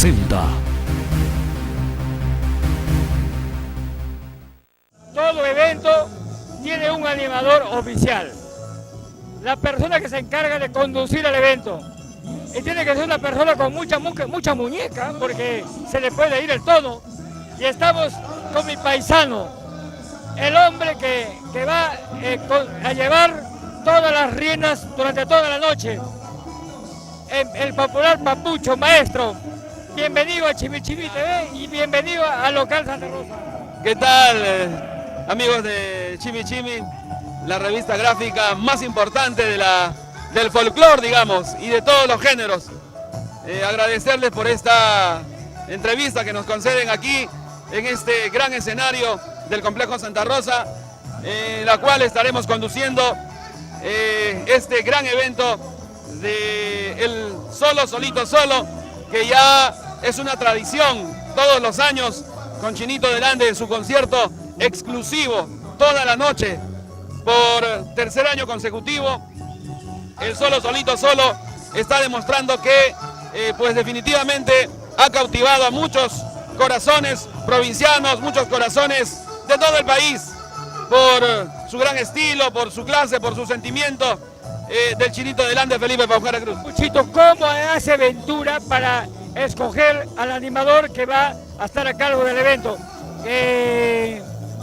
presenta. Todo evento tiene un animador oficial, la persona que se encarga de conducir el evento. Y tiene que ser una persona con mucha muñeca, porque se le puede ir el tono. Y estamos con mi paisano, el hombre que va a llevar todas las riendas durante toda la noche. El popular Papucho, maestro. Bienvenido a Chimichimi TV y bienvenido al local Santa Rosa. ¿Qué tal, amigos de Chimichimi? La revista gráfica más importante del folclore, digamos, y de todos los géneros. Agradecerles por esta entrevista que nos conceden aquí en este gran escenario del complejo Santa Rosa, en la cual estaremos conduciendo este gran evento de el Solo Solito Solo, que ya es una tradición todos los años con Chinito del Ande en su concierto exclusivo toda la noche por tercer año consecutivo. El Solo Solito Solo está demostrando que pues definitivamente ha cautivado a muchos corazones provincianos, muchos corazones de todo el país por su gran estilo, por su clase, por su sentimiento del Chinito del Ande, Felipe Paujara Cruz. Puchito, ¿cómo hace Ventura para escoger al animador que va a estar a cargo del evento?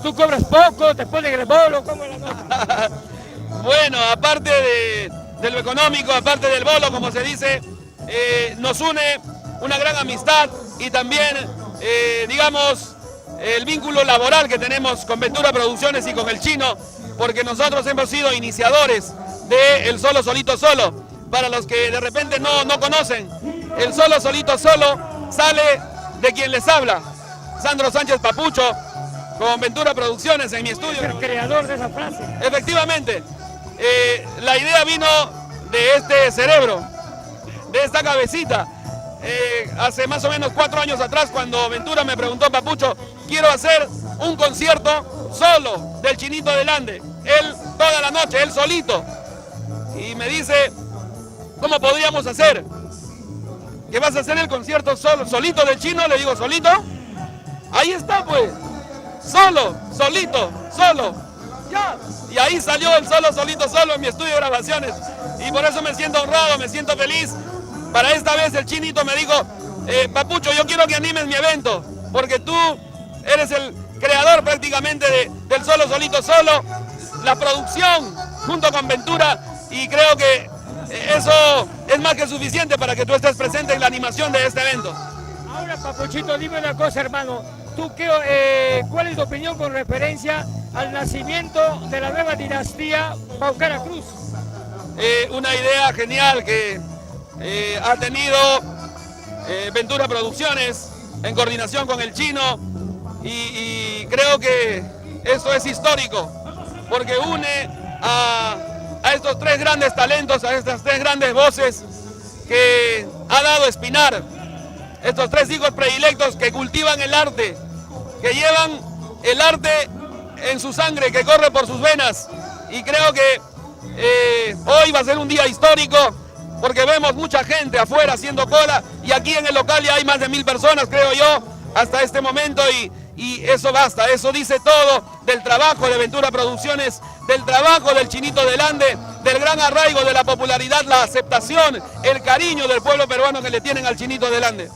¿Tú cobras poco, te ponen el bolo? ¿Cómo es la nota? Bueno, aparte de lo económico, aparte del bolo, como se dice, nos une una gran amistad y también, digamos, el vínculo laboral que tenemos con Ventura Producciones y con el Chino, porque nosotros hemos sido iniciadores de El Solo Solito Solo. Para los que de repente no conocen, El Solo Solito Solo sale de quien les habla, Sandro Sánchez Papucho, con Ventura Producciones en mi estudio. El creador de esa frase. Efectivamente, la idea vino de este cerebro, de esta cabecita. Hace más o menos 4 años atrás, cuando Ventura me preguntó: Papucho, quiero hacer un concierto solo del Chinito del Ande, él toda la noche, él solito. Y me dice: ¿cómo podríamos hacer? ¿Que vas a hacer el concierto solito del Chino? Le digo: ¿solito? Ahí está, pues. Solo, solito, solo. Ya. Y ahí salió el Solo Solito Solo en mi estudio de grabaciones. Y por eso me siento honrado, me siento feliz. Para esta vez el Chinito me dijo: Papucho, yo quiero que animes mi evento, porque tú eres el creador prácticamente del Solo Solito Solo, la producción junto con Ventura, y creo que eso es más que suficiente para que tú estés presente en la animación de este evento. Ahora, Papuchito, dime una cosa, hermano. ¿Cuál es tu opinión con referencia al nacimiento de la nueva dinastía Paujara Cruz? Una idea genial que ha tenido Ventura Producciones en coordinación con el Chino, y creo que eso es histórico porque une a estos 3 grandes talentos, a estas 3 grandes voces que ha dado Espinar, estos 3 hijos predilectos que cultivan el arte, que llevan el arte en su sangre, que corre por sus venas. Y creo que hoy va a ser un día histórico, porque vemos mucha gente afuera haciendo cola, y aquí en el local ya hay más de 1000 personas, creo yo, hasta este momento, y eso basta, eso dice todo del trabajo de Ventura Producciones, del trabajo del Chinito del Ande, del gran arraigo de la popularidad, la aceptación, el cariño del pueblo peruano que le tienen al Chinito del Ande.